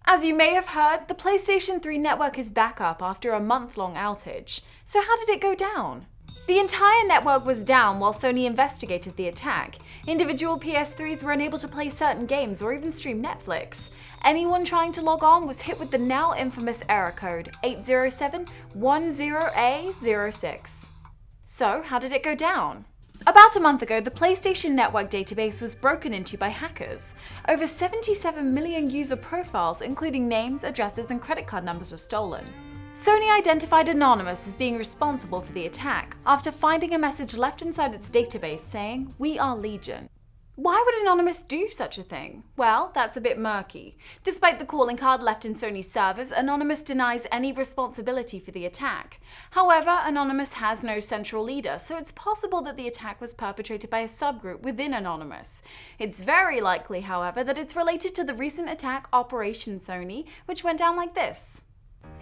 As you may have heard, the PlayStation 3 network is back up after a month-long outage. So how did it go down? The entire network was down while Sony investigated the attack. Individual PS3s were unable to play certain games or even stream Netflix. Anyone trying to log on was hit with the now infamous error code 80710A06. So, how did it go down? About a month ago, the PlayStation Network database was broken into by hackers. Over 77 million user profiles, including names, addresses, and credit card numbers, were stolen. Sony identified Anonymous as being responsible for the attack after finding a message left inside its database saying, "We are Legion." Why would Anonymous do such a thing? Well, that's a bit murky. Despite the calling card left in Sony's servers, Anonymous denies any responsibility for the attack. However, Anonymous has no central leader, so it's possible that the attack was perpetrated by a subgroup within Anonymous. It's very likely, however, that it's related to the recent attack Operation Sony, which went down like this.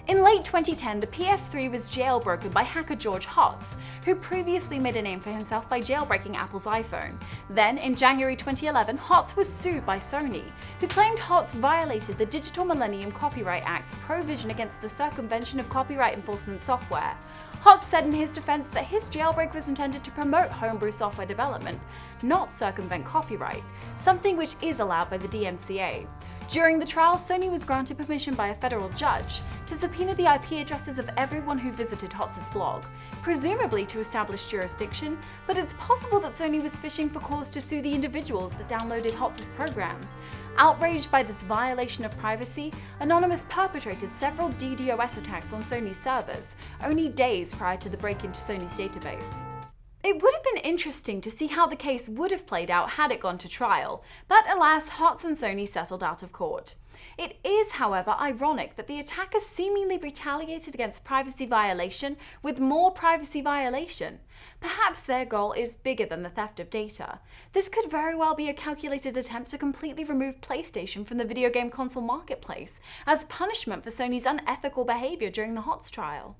In late 2010, the PS3 was jailbroken by hacker George Hotz, who previously made a name for himself by jailbreaking Apple's iPhone. Then, in January 2011, Hotz was sued by Sony, who claimed Hotz violated the Digital Millennium Copyright Act's provision against the circumvention of copyright enforcement software. Hotz said in his defense that his jailbreak was intended to promote homebrew software development, not circumvent copyright, something which is allowed by the DMCA. During the trial, Sony was granted permission by a federal judge to subpoena the IP addresses of everyone who visited Hotz's blog, presumably to establish jurisdiction, but it's possible that Sony was fishing for cause to sue the individuals that downloaded Hotz's program. Outraged by this violation of privacy, Anonymous perpetrated several DDoS attacks on Sony's servers, only days prior to the break into Sony's database. It would have been interesting to see how the case would have played out had it gone to trial, but alas, Hotz and Sony settled out of court. It is, however, ironic that the attackers seemingly retaliated against privacy violation with more privacy violation. Perhaps their goal is bigger than the theft of data. This could very well be a calculated attempt to completely remove PlayStation from the video game console marketplace as punishment for Sony's unethical behavior during the Hotz trial.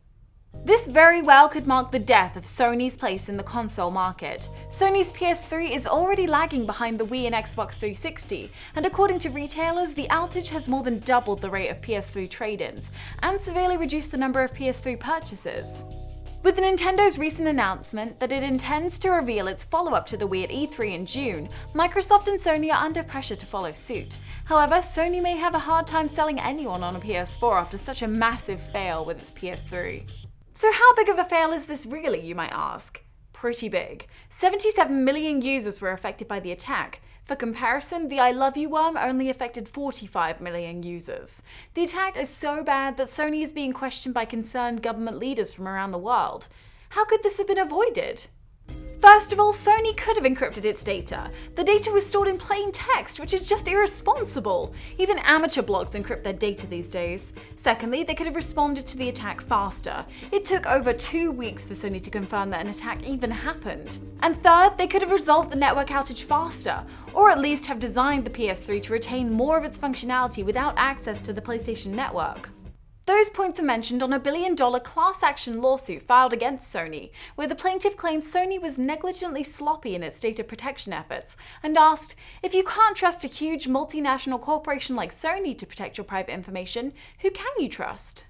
This very well could mark the death of Sony's place in the console market. Sony's PS3 is already lagging behind the Wii and Xbox 360, and according to retailers, the outage has more than doubled the rate of PS3 trade-ins, and severely reduced the number of PS3 purchases. With Nintendo's recent announcement that it intends to reveal its follow-up to the Wii at E3 in June, Microsoft and Sony are under pressure to follow suit. However, Sony may have a hard time selling anyone on a PS4 after such a massive fail with its PS3. So how big of a fail is this really, you might ask? Pretty big. 77 million users were affected by the attack. For comparison, the I Love You worm only affected 45 million users. The attack is so bad that Sony is being questioned by concerned government leaders from around the world. How could this have been avoided? First of all, Sony could have encrypted its data. The data was stored in plain text, which is just irresponsible. Even amateur blogs encrypt their data these days. Secondly, they could have responded to the attack faster. It took over 2 weeks for Sony to confirm that an attack even happened. And third, they could have resolved the network outage faster, or at least have designed the PS3 to retain more of its functionality without access to the PlayStation Network. Those points are mentioned on a $1 billion class action lawsuit filed against Sony, where the plaintiff claimed Sony was negligently sloppy in its data protection efforts, and asked, if you can't trust a huge multinational corporation like Sony to protect your private information, who can you trust?